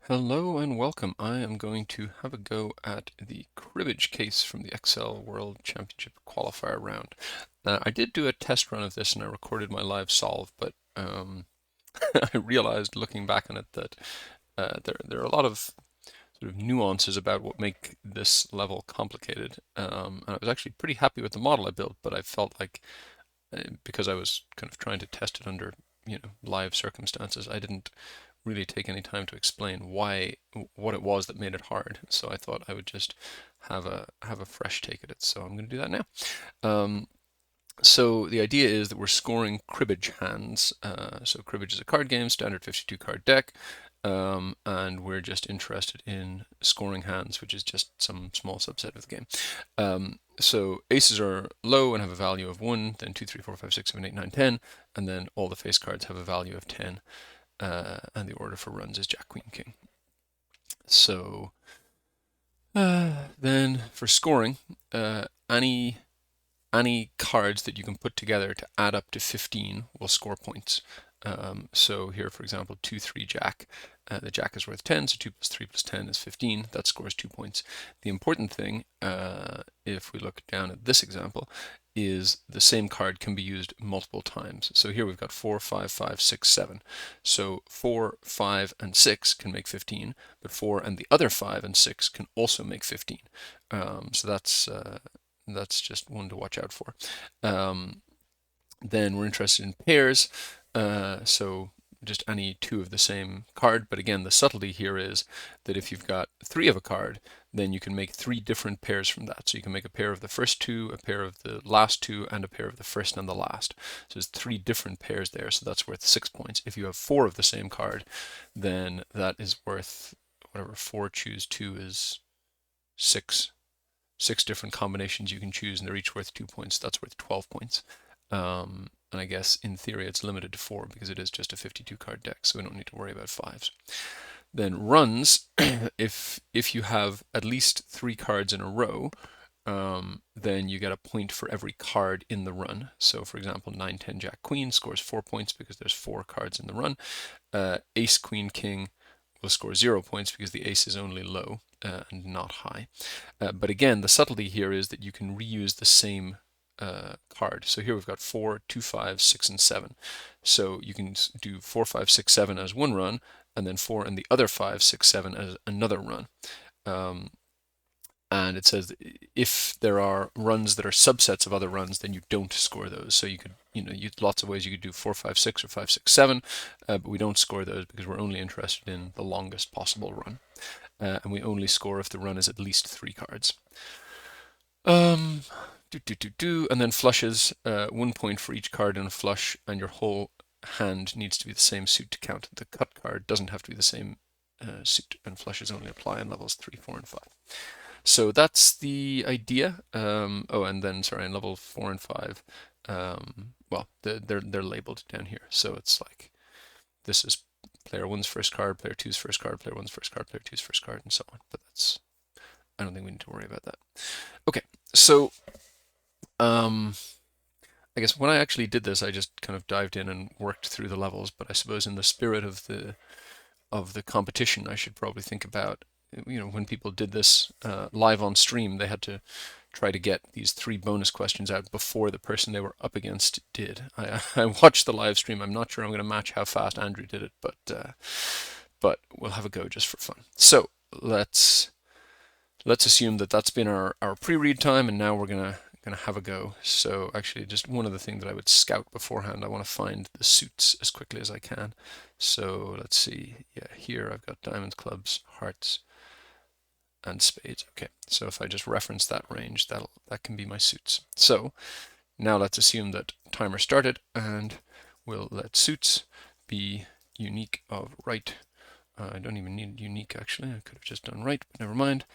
Hello and welcome. I am going to have a go at the cribbage case from the Excel World Championship qualifier round. I did do a test run of this and I recorded my live solve, but I realized looking back on it that there are a lot of sort of nuances about what make this level complicated. And I was actually pretty happy with the model I built, but I felt like because I was kind of trying to test it under, live circumstances, I didn't really take any time to explain what it was that made it hard. So I thought I would just have a fresh take at it. So I'm going to do that now. So the idea is that we're scoring cribbage hands. So cribbage is a card game, standard 52 card deck. And we're just interested in scoring hands, which is just some small subset of the game. So aces are low and have a value of 1, then 2, 3, 4, 5, 6, 7, 8, 9, 10, and then all the face cards have a value of 10. And the order for runs is Jack, Queen, King. So then for scoring, any cards that you can put together to add up to 15 will score points. So here, for example, 2, 3, Jack. The Jack is worth 10, so 2 plus 3 plus 10 is 15. That scores 2 points. The important thing, if we look down at this example, is the same card can be used multiple times. So here we've got 4, 5, 5, 6, 7. So 4, 5, and 6 can make 15, but 4 and the other 5 and 6 can also make 15. So that's just one to watch out for. Then we're interested in pairs. So just any two of the same card. But again, the subtlety here is that if you've got 3 of a card, then you can make 3 different pairs from that. So you can make a pair of the first 2, a pair of the last 2, and a pair of the first and the last. So there's 3 different pairs there, so that's worth 6 points. If you have 4 of the same card, then that is worth, whatever, 4 choose 2 is 6. 6 different combinations you can choose, and they're each worth 2 points. That's worth 12 points. And I guess in theory it's limited to 4 because it is just a 52 card deck, so we don't need to worry about 5s. Then runs, if you have at least 3 cards in a row, then you get a point for every card in the run. So for example, 9, 10, Jack, Queen scores 4 points because there's 4 cards in the run. Ace, Queen, King will score 0 points because the ace is only low and not high. But again, the subtlety here is that you can reuse the same card. So here we've got 4, 2, 5, 6, and 7. So you can do 4, 5, 6, 7 as one run, and then 4 and the other 5, 6, 7 as another run. And it says if there are runs that are subsets of other runs, then you don't score those. So you could, lots of ways you could do 4, 5, 6 or 5, 6, 7, but we don't score those because we're only interested in the longest possible run. And we only score if the run is at least 3 cards. And then flushes, 1 point for each card in a flush, and your whole hand needs to be the same suit to count. The cut card doesn't have to be the same suit, and flushes only apply on levels 3, 4, and 5. So that's the idea. And then, sorry, in level 4 and 5, well, they're labeled down here. So it's like, this is player 1's first card, player 2's first card, player 1's first card, player 2's first card, and so on. But I don't think we need to worry about that. Okay, so I guess when I actually did this, I just kind of dived in and worked through the levels. But I suppose in the spirit of the competition, I should probably think about, when people did this live on stream, they had to try to get these 3 bonus questions out before the person they were up against did. I watched the live stream. I'm not sure I'm going to match how fast Andrew did it, but we'll have a go just for fun. So let's assume that that's been our pre-read time, and now we're gonna have a go. So actually, just one other thing that I would scout beforehand, I want to find the suits as quickly as I can. So let's see. Yeah, here I've got diamonds, clubs, hearts, and spades. Okay, so if I just reference that range, that can be my suits. So now let's assume that timer started, and we'll let suits be unique of right. I don't even need unique, actually. I could have just done right, but never mind.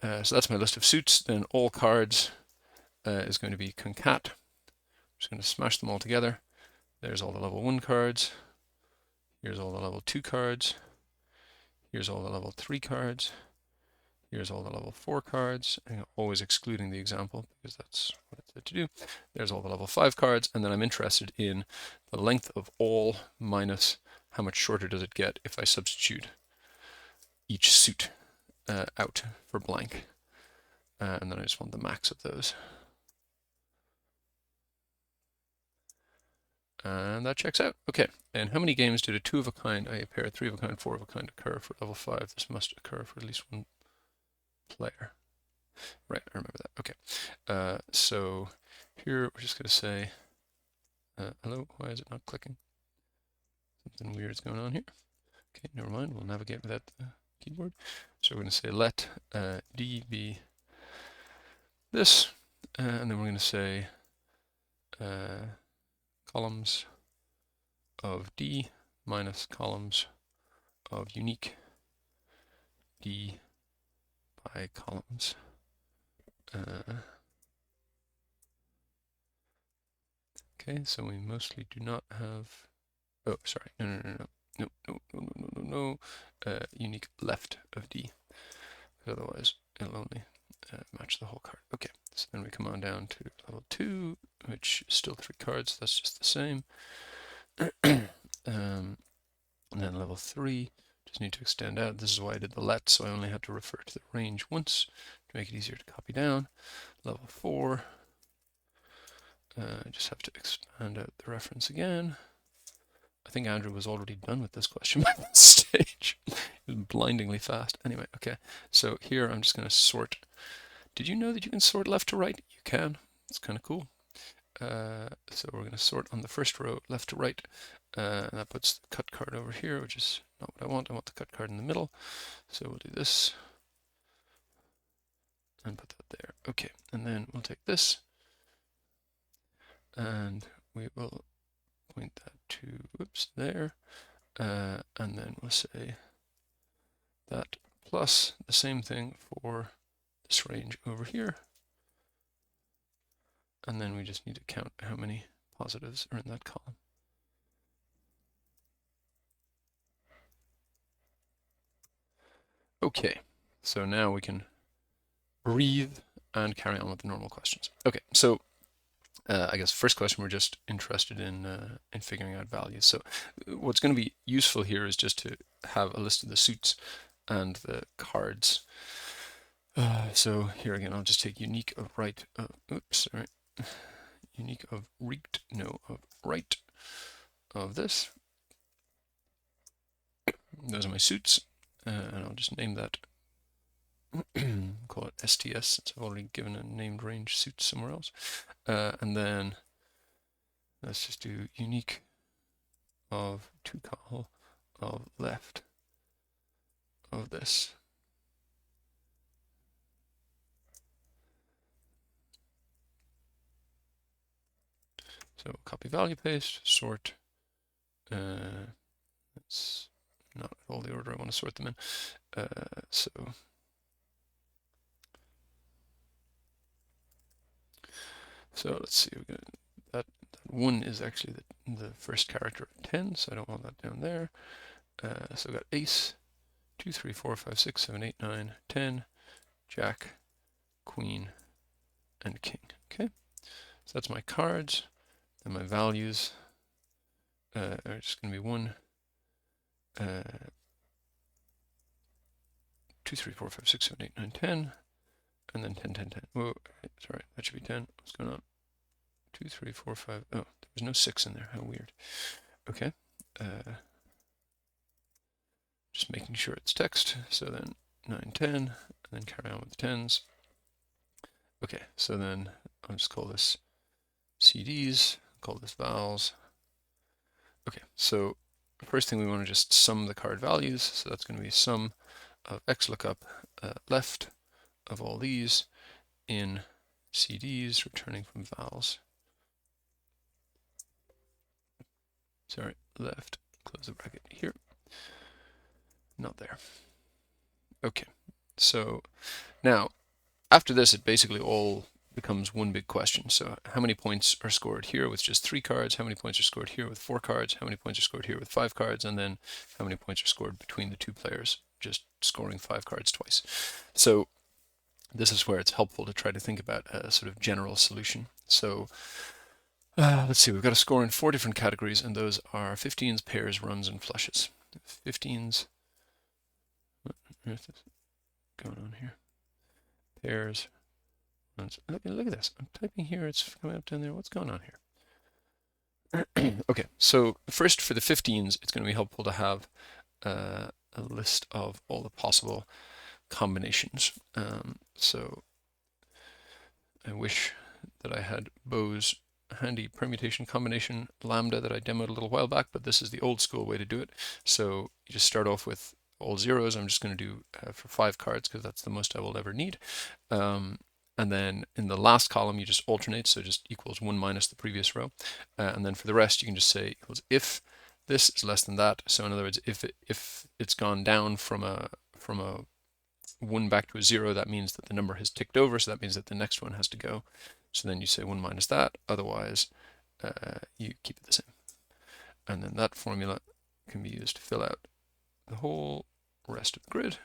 So that's my list of suits. Then all cards is going to be concat. I'm just going to smash them all together. There's all the level 1 cards. Here's all the level 2 cards. Here's all the level 3 cards. Here's all the level 4 cards, always excluding the example because that's what it said to do. There's all the level 5 cards, and then I'm interested in the length of all minus how much shorter does it get if I substitute each suit out for blank. And then I just want the max of those. And that checks out. Okay, and how many games did a 2 of a kind, a pair, 3 of a kind, 4 of a kind occur for level 5? This must occur for at least one player. Right, I remember that. Okay, so here we're just going to say, hello, why is it not clicking? Something weird is going on here. Okay, never mind, we'll navigate without the keyboard. So we're going to say let d be this, and then we're going to say columns of d minus columns of unique d by columns. Okay, so we mostly do not have, oh, sorry, no, unique left of d, because otherwise it'll only match the whole card. Okay, so then we come on down to level 2, which is still 3 cards, that's just the same. And then level 3, just need to extend out. This is why I did the let, so I only had to refer to the range once to make it easier to copy down. Level 4, I just have to expand out the reference again. I think Andrew was already done with this question by this stage. It was blindingly fast. Anyway, okay, so here I'm just going to sort. Did you know that you can sort left to right? You can. It's kind of cool. So we're going to sort on the first row left to right, and that puts the cut card over here, which is not what I want. I want the cut card in the middle. So we'll do this and put that there. Okay, and then we'll take this and we will point that to, whoops, there, and then we'll say that plus the same thing for this range over here, and then we just need to count how many positives are in that column. Okay, so now we can breathe and carry on with the normal questions. Okay, so I guess first question, we're just interested in figuring out values. So what's going to be useful here is just to have a list of the suits and the cards. So here again, I'll just take unique of right, oops, sorry, unique of reeked, no, of right of this. Those are my suits, and I'll just name that, call it STS, since I've already given a named range suit somewhere else. And then let's just do unique of to call of left of this. So copy value paste, sort. That's not all the order I want to sort them in. So let's see. We're gonna, that 1 is actually the first character of 10, so I don't want that down there. So we've got ace, 2, 3, 4, 5, 6, 7, 8, 9, 10, jack, queen, and king. Okay, so that's my cards. And my values are just going to be 1, 2, 3, 4, 5, 6, 7, 8, 9, 10, and then 10, 10, 10. Whoa, sorry, that should be 10. What's going on? 2, 3, 4, 5. Oh, there was no 6 in there. How weird. Okay. Just making sure it's text. So then 9, 10, and then carry on with the 10s. Okay, so then I'll just call this CDs, call this vowels. Okay, so first thing we want to just sum the card values. So that's going to be sum of XLOOKUP left of all these in CDs returning from vowels. Sorry, left, close the bracket here. Not there. Okay, so now after this, it basically all becomes one big question. So how many points are scored here with just 3 cards? How many points are scored here with 4 cards? How many points are scored here with 5 cards? And then how many points are scored between the 2 players, just scoring 5 cards twice? So this is where it's helpful to try to think about a sort of general solution. So let's see, we've got a score in 4 different categories, and those are 15s, pairs, runs, and flushes. 15s, What's this going on here? Pairs. Look at this. I'm typing here. It's coming up down there. What's going on here? Okay, so first for the 15s, it's going to be helpful to have a list of all the possible combinations. So I wish that I had Beau's handy permutation combination lambda that I demoed a little while back, but this is the old school way to do it. So you just start off with all zeros. I'm just going to do for 5 cards because that's the most I will ever need. And then in the last column, you just alternate, so just equals 1 minus the previous row. And then for the rest, you can just say equals if this is less than that. So in other words, if it's gone down from a 1 back to a 0, that means that the number has ticked over, so that means that the next one has to go. So then you say 1 minus that, otherwise you keep it the same. And then that formula can be used to fill out the whole rest of the grid.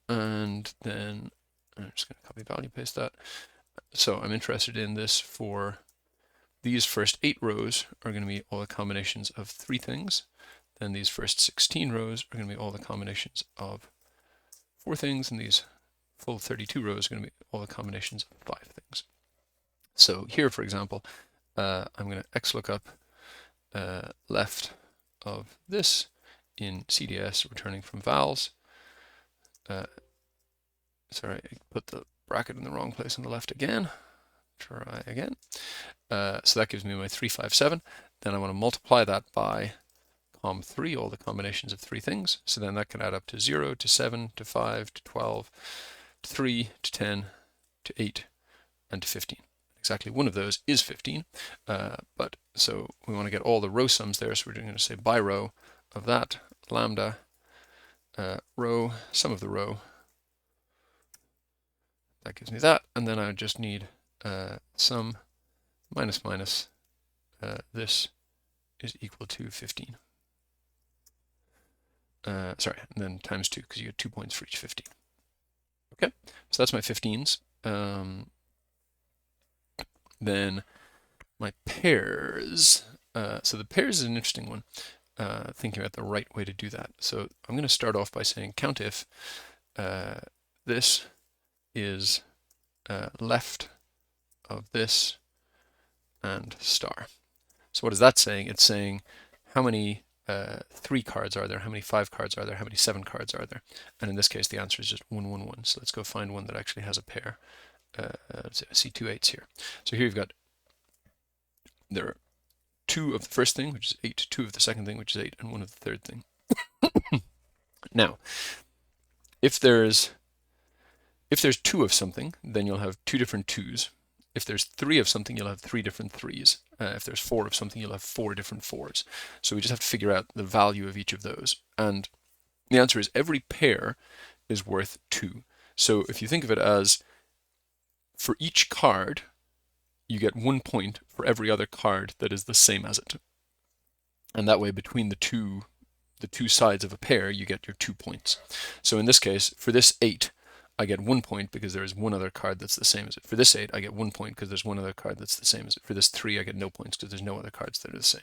And then I'm just going to copy value paste that. So I'm interested in this for these first 8 rows are going to be all the combinations of 3 things. Then these first 16 rows are going to be all the combinations of 4 things, and these full 32 rows are going to be all the combinations of 5 things. So here, for example, I'm going to XLOOKUP left of this in CDS returning from vals. Sorry, I put the bracket in the wrong place on the left again. Try again. So that gives me my 357. Then I want to multiply that by com3, all the combinations of 3 things. So then that can add up to 0, to 7, to 5, to 12, to 3, to 10, to 8, and to 15. Exactly one of those is 15. But so we want to get all the row sums there. So we're going to say by row of that lambda row, sum of the row. That gives me that. And then I just need sum minus minus this is equal to 15. Sorry, and then times 2, because you get 2 points for each 15. Okay, so that's my 15s. Then my pairs. So the pairs is an interesting one, thinking about the right way to do that. So I'm going to start off by saying count if this is left of this and star. So what is that saying? It's saying how many 3 cards are there, how many 5 cards are there, how many 7 cards are there? And in this case, the answer is just 1, 1, 1. So let's go find one that actually has a pair. Let's see 2 8s here. So here you've got, there are 2 of the first thing, which is 8, 2 of the second thing, which is 8, and 1 of the third thing. Now, if there's 2 of something, then you'll have 2 different 2s. If there's 3 of something, you'll have 3 different 3s. If there's 4 of something, you'll have 4 different 4s. So we just have to figure out the value of each of those. And the answer is every pair is worth 2. So if you think of it as for each card, you get 1 point for every other card that is the same as it. And that way, between the two sides of a pair, you get your 2 points. So in this case, for this 8, I get 1 point because there is one other card that's the same as it. For this 8, I get 1 point because there's one other card that's the same as it. For this 3, I get no points because there's no other cards that are the same.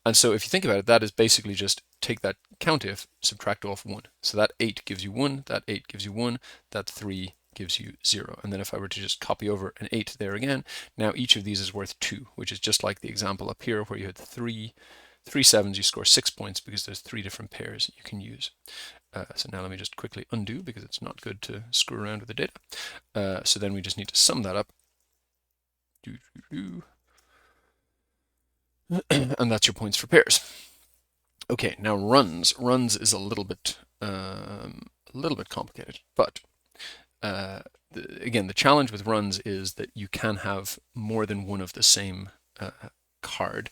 And so if you think about it, that is basically just take that count if, subtract off 1. So that 8 gives you 1, that 8 gives you 1, that 3 gives you 0. And then if I were to just copy over an 8 there again, now each of these is worth 2, which is just like the example up here where you had 3 7s, you score 6 points because there's 3 different pairs you can use. So now let me just quickly undo because it's not good to screw around with the data. So then we just need to sum that up. And that's your points for pairs. Okay, now runs. Runs is a little bit complicated, but again, the challenge with runs is that you can have more than one of the same card,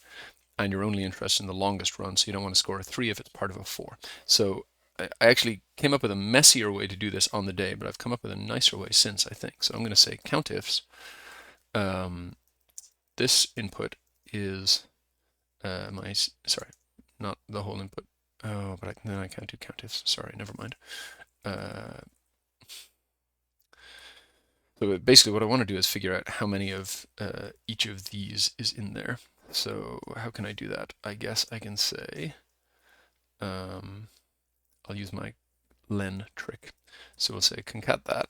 and you're only interested in the longest run, so you don't want to score a 3 if it's part of a 4. So I actually came up with a messier way to do this on the day, but I've come up with a nicer way since, I think. So I'm going to say count ifs. This input is sorry, not the whole input. Oh, but then I can't do count ifs. Sorry, never mind. So basically what I want to do is figure out how many of each of these is in there. So how can I do that? I guess I can say I'll use my len trick. So we'll say concat that.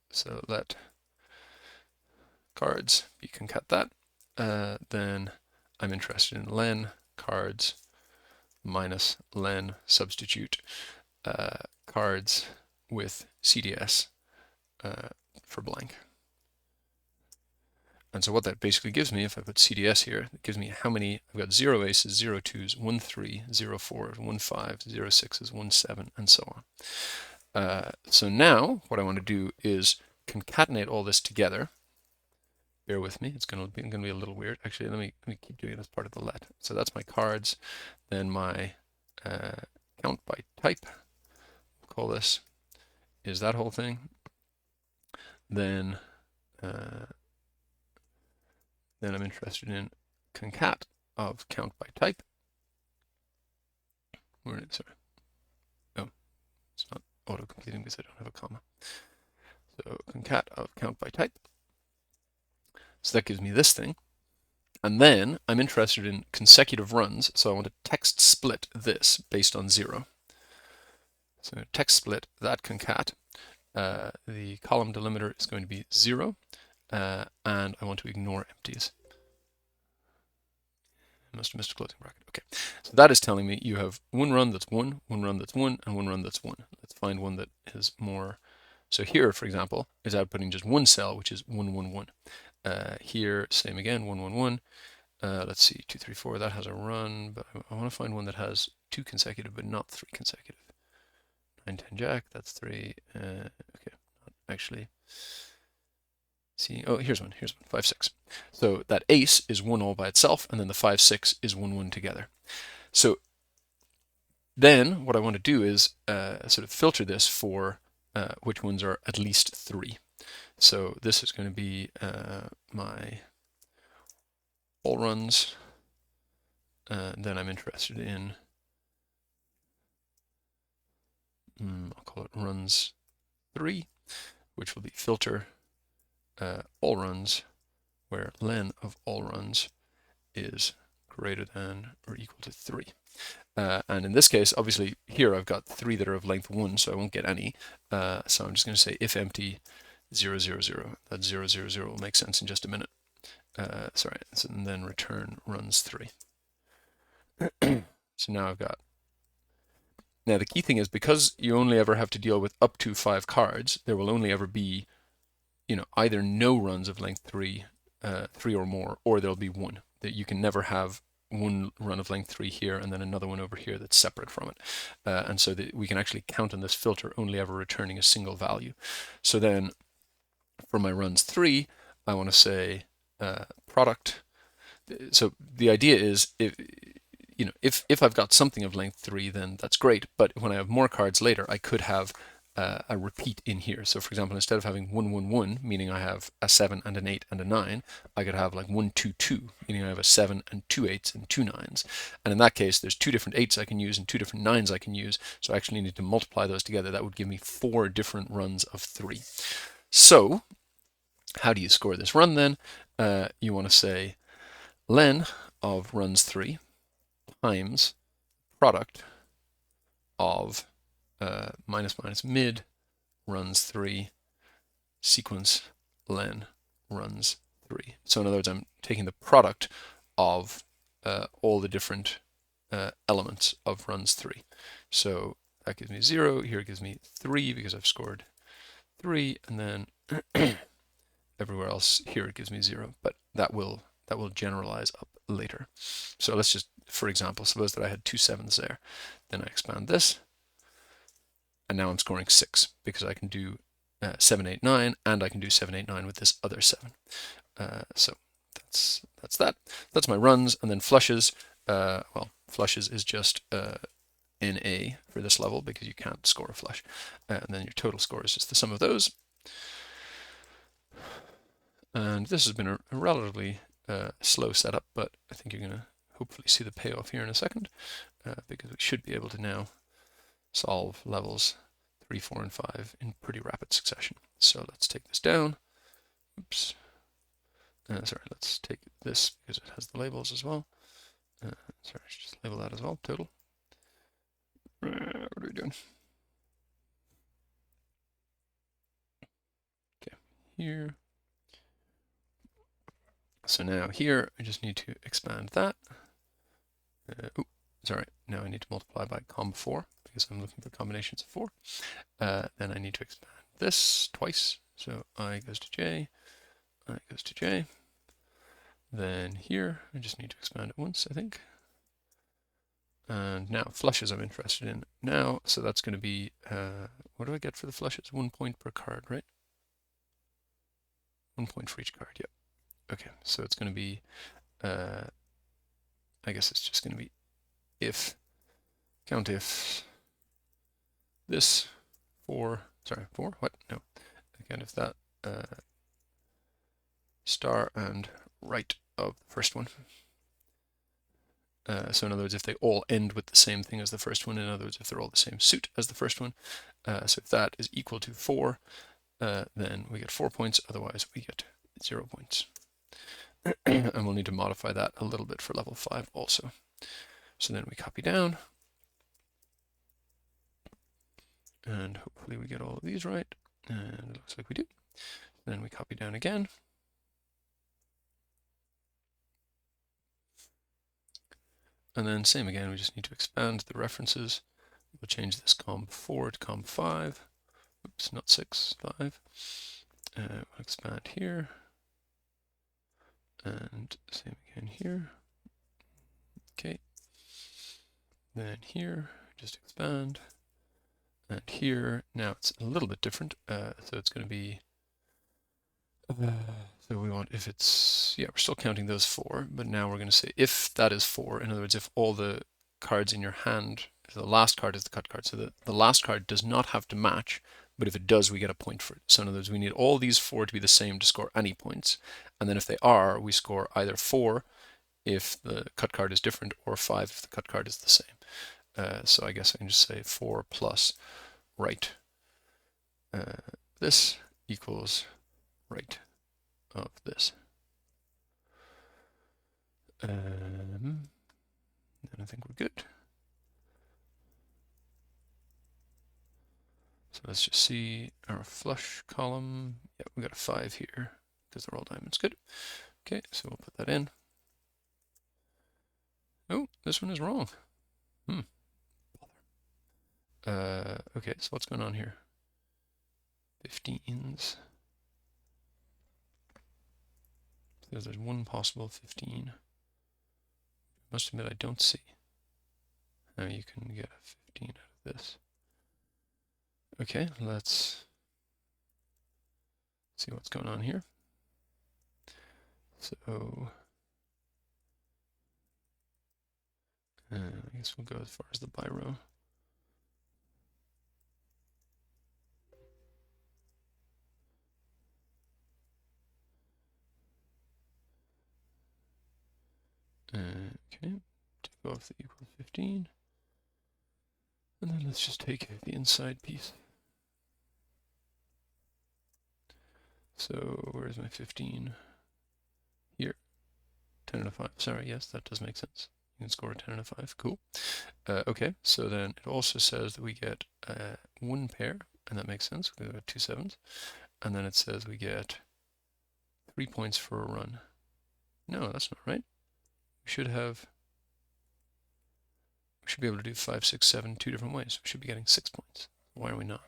So let cards be concat that. Then I'm interested in len cards minus len substitute cards with CDS for blank. And so what that basically gives me, if I put CDS here, it gives me how many, I've got 0 aces, 0 twos, 1 3, 0 4, 1 5, 0 6s, 1 7, and so on. So now what I want to do is concatenate all this together. Bear with me, it's going to be a little weird. Actually, let me keep doing it as part of the let. So that's my cards, then my count by type, we'll call this, is that whole thing. Then I'm interested in concat of count by type. Sorry. Oh, it's not auto-completing because I don't have a comma. So concat of count by type. So that gives me this thing. And then I'm interested in consecutive runs. So I want to text split this based on 0. So text split that concat. The column delimiter is going to be 0. And I want to ignore empties. I must have missed a closing bracket. Okay, so that is telling me you have one run that's 1, one run that's 1, and one run that's 1. Let's find one that is more. So here, for example, is outputting just one cell, which is 1 1 1. Here, same again, 1 1 1. Let's see, 2 3 4. That has a run, but I want to find one that has 2 consecutive, but not 3 consecutive. 9 10 jack. That's 3. Okay, not actually. See, oh, here's one, 5 6. So that ace is 1 all by itself, and then the 5 6 is 1 1 together. So then what I want to do is sort of filter this for which ones are at least 3. So this is going to be my all runs. Then I'm interested in, I'll call it runs 3, which will be filter all runs, where len of all runs is greater than or equal to 3. And in this case, obviously, here I've got 3 that are of length 1, so I won't get any. So I'm just going to say if empty 0 0 0. That 0 0 0 will make sense in just a minute. Sorry, and then return runs 3. So now I've got. Now the key thing is, because you only ever have to deal with up to 5 cards, there will only ever be, either no runs of length 3, 3 or more, or there'll be 1. That you can never have one run of length 3 here and then another one over here that's separate from it. And so that we can actually count on this filter only ever returning a single value. So then for my runs 3, I want to say product. So the idea is, if I've got something of length 3, then that's great. But when I have more cards later, I could have a repeat in here. So for example, instead of having 1 1 1, meaning I have a 7 and an 8 and a 9, I could have like 1 2 2, meaning I have a 7 and 2 8s and 2 9s. And in that case, there's 2 different 8s I can use and 2 different 9s I can use. So I actually need to multiply those together. That would give me 4 different runs of 3. So how do you score this run then? You want to say len of runs 3 times product of minus minus mid runs 3 sequence len runs 3. So in other words, I'm taking the product of all the different elements of runs 3. So that gives me 0. Here it gives me 3 because I've scored 3, and then everywhere else here it gives me 0. But that will generalize up later. So let's just, for example, suppose that I had 2 7s there. Then I expand this, and now I'm scoring 6 because I can do 7 8 9, and I can do 7 8 9 with this other 7. So that's that. That's my runs, and then flushes. Well, flushes is just NA for this level because you can't score a flush, and then your total score is just the sum of those. And this has been a relatively slow setup, but I think you're going to hopefully see the payoff here in a second, because we should be able to now solve levels 3, 4, and 5 in pretty rapid succession. So let's take this down. Oops. Sorry, let's take this because it has the labels as well. Sorry, I should just label that as well, total. doing? Okay, here. So now here, I just need to expand that. Sorry, now I need to multiply by comb4 because I'm looking for combinations of 4. Then I need to expand this twice. So I goes to j, I goes to j. Then here, I just need to expand it once, I think. And now flushes I'm interested in now. So that's going to be, what do I get for the flushes? 1 point per card, right? 1 point for each card, yep. Okay, so it's going to be, I guess it's just going to be if, count if this 4, what? No. Again, if that star and right of the first one. So in other words, if they all end with the same thing as the first one, in other words, if they're all the same suit as the first one, so if that is equal to 4, then we get 4 points, otherwise we get 0 points. And we'll need to modify that a little bit for level 5 also. So then we copy down, and hopefully we get all of these right, and it looks like we do. Then we copy down again. And then same again, we just need to expand the references. We'll change this comb4 to comb5. Oops, not 6, 5. We'll expand here. And same again here. Okay. Then here, just expand. And here, now it's a little bit different. So it's going to be, so we want if it's, yeah, we're still counting those 4, but now we're going to say if that is 4, in other words, if all the cards in your hand, so the last card is the cut card, so the last card does not have to match, but if it does, we get a point for it. So in other words, we need all these 4 to be the same to score any points. And then if they are, we score either 4 if the cut card is different, or 5 if the cut card is the same. So I guess I can just say 4 plus right. This equals right of this. And I think we're good. So let's just see our flush column. Yeah, we got a 5 here because they're all diamonds. Good. Okay, so we'll put that in. Oh, this one is wrong. Okay, so what's going on here? 15s. So there's one possible 15. Must admit I don't see how you can get a 15 out of this. Okay, let's see what's going on here. So I guess we'll go as far as the biro. Okay, take off the equals 15. And then let's just take the inside piece. So where's my 15? Here. 10 and a 5. Sorry, yes, that does make sense. You can score a 10 and a 5. Cool. Okay, so then it also says that we get 1 pair, and that makes sense. We've got 2 7s. And then it says we get 3 points for a run. No, that's not right. We should be able to do 5, 6, 7 2 different ways. We should be getting 6 points. Why are we not?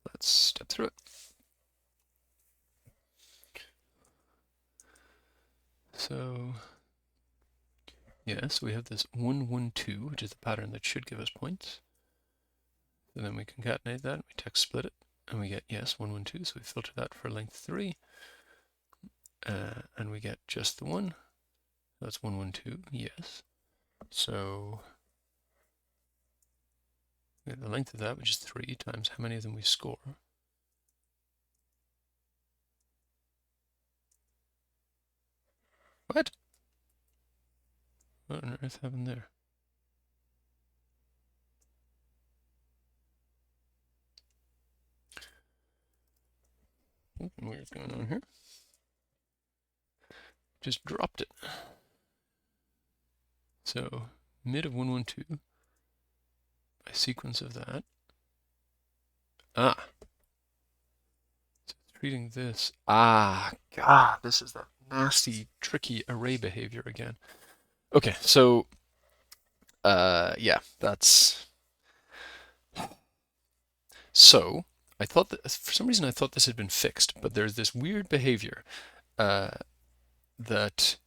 Let's step through it. So, yes, we have this 1, 1, 2, which is the pattern that should give us points. So then we concatenate that, we text split it, and we get, yes, 1, 1, 2, so we filter that for length 3. And we get just the 1. That's 1, 1, 2, yes. So we get the length of that, which is 3 times how many of them we score. What? What on earth happened there? Something weird's going on here. Just dropped it. So mid of 1, 1, 2 a sequence of that. Ah, so treating this. Ah, God, this is that nasty, tricky array behavior again. Okay, so yeah, that's so. I thought that for some reason I thought this had been fixed, but there's this weird behavior uh, that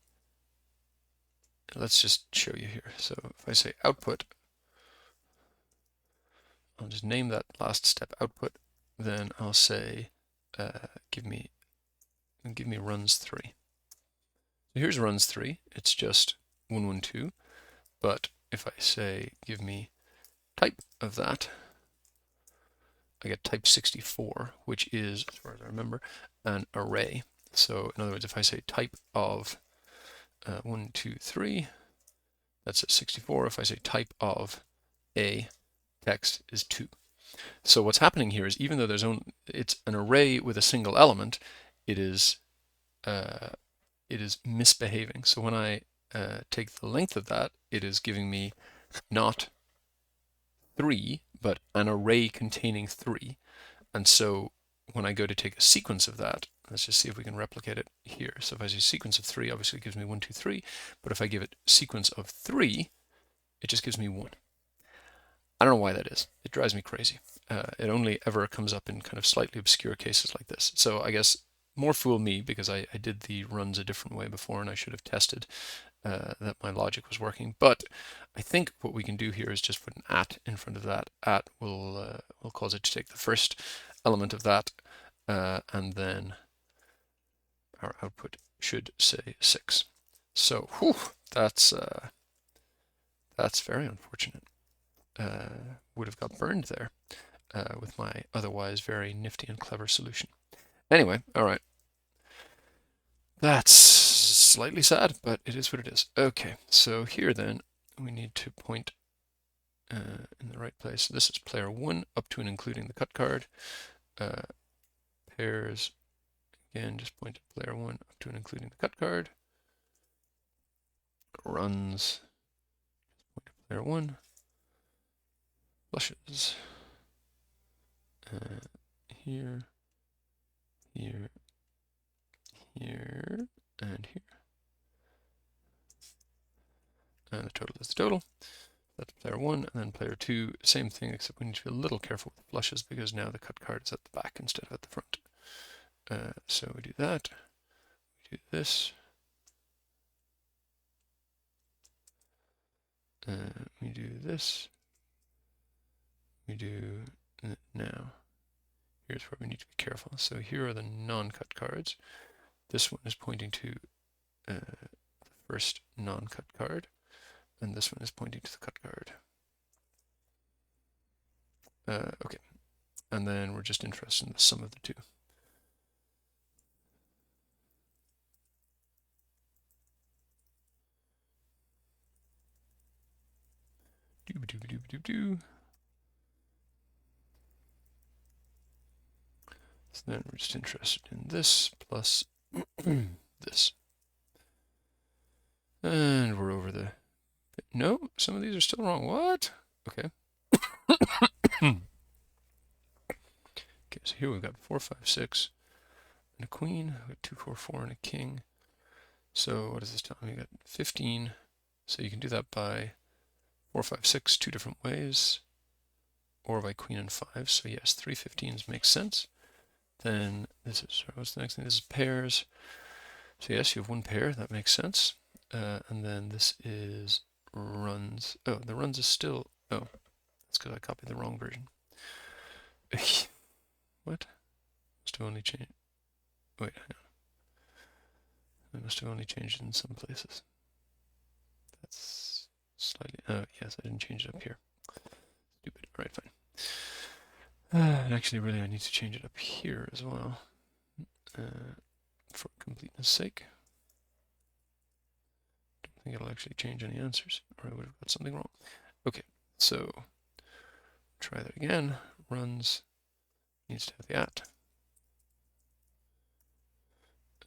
let's just show you here. So if I say output, I'll just name that last step output. Then I'll say give me runs 3. So here's runs 3. It's just 112. But if I say give me type of that, I get type 64, which is, as far as I remember, an array. So in other words, if I say type of 1, 2, 3, that's a 64. If I say type of a text is 2. So what's happening here is even though it's an array with a single element, it is misbehaving. So when I take the length of that, it is giving me not 3, but an array containing 3. And so when I go to take a sequence of that, let's just see if we can replicate it here. So if I say sequence of 3, obviously it gives me 1, 2, 3. But if I give it sequence of 3, it just gives me 1. I don't know why that is. It drives me crazy. It only ever comes up in kind of slightly obscure cases like this. So I guess more fool me because I did the runs a different way before and I should have tested that my logic was working. But I think what we can do here is just put an at in front of that. At will cause it to take the first element of that, and then our output should say 6. So whew, that's very unfortunate. Would have got burned there with my otherwise very nifty and clever solution. Anyway, all right. That's slightly sad, but it is what it is. Okay, so here then we need to point in the right place. This is player 1 up to and including the cut card. Pairs, again, just point to player 1 up to and including the cut card. Runs, point to player 1. Flushes. Here, here, here, and here. And the total is the total. That's player 1, and then player 2, same thing, except we need to be a little careful with the flushes because now the cut card is at the back instead of at the front. So we do that, we do this, we do this, we do now. Here's where we need to be careful. So here are the non-cut cards. This one is pointing to the first non-cut card, and this one is pointing to the cut card. Okay, and then we're just interested in the sum of the two. So then we're just interested in this plus this. And we're over the... No, some of these are still wrong. What? Okay. Okay, so here we've got 4, 5, 6, and a queen. We've got 2, 4, 4, and a king. So what does this tell me? We got 15. So you can do that by 4, 5, 6, 2 different ways, or by queen and 5. So yes, 3 15s makes sense. Then this is, what's the next thing? This is pairs. So yes, you have one pair, that makes sense. And then this is runs. Oh, the runs is still, oh, that's because I copied the wrong version. What? Must have only changed, wait, hang on. I must have only changed it in some places. That's slightly, oh yes, I didn't change it up here. Stupid, all right, fine. And actually, really, I need to change it up here as well, for completeness sake. Don't think it'll actually change any answers, or I would have got something wrong. Okay, so try that again. Runs needs to have the at.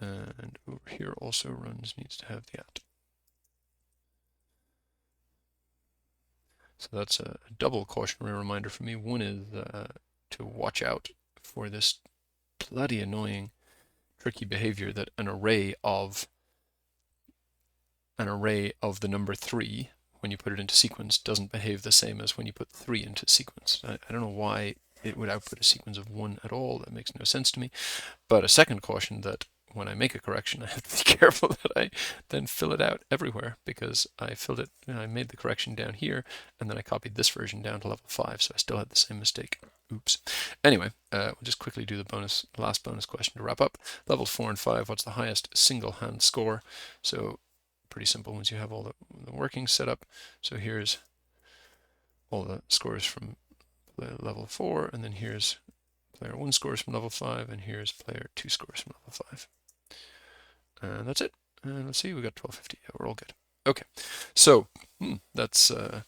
And over here also runs needs to have the at. So that's a double cautionary reminder for me. One is to watch out for this bloody annoying, tricky behavior that an array of the number 3, when you put it into sequence, doesn't behave the same as when you put 3 into sequence. I don't know why it would output a sequence of 1 at all. That makes no sense to me. But a second caution that when I make a correction, I have to be careful that I then fill it out everywhere, because I filled it, I made the correction down here, and then I copied this version down to level 5, so I still had the same mistake. Oops. Anyway, we'll just quickly do the last bonus question to wrap up. Level 4 and 5, what's the highest single hand score? So pretty simple once you have all the workings set up. So here's all the scores from level 4, and then here's player 1 scores from level 5, and here's player 2 scores from level 5. And that's it. And let's see, we got 1250. Yeah, we're all good. Okay, so that's an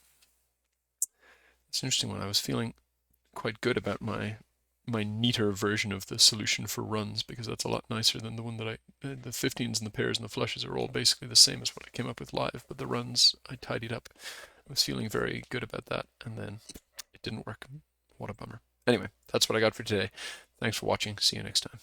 interesting one. I was feeling quite good about my neater version of the solution for runs, because that's a lot nicer than the one that the 15s and the pairs and the flushes are all basically the same as what I came up with live, but the runs I tidied up. I was feeling very good about that, and then it didn't work. What a bummer. Anyway, that's what I got for today. Thanks for watching. See you next time.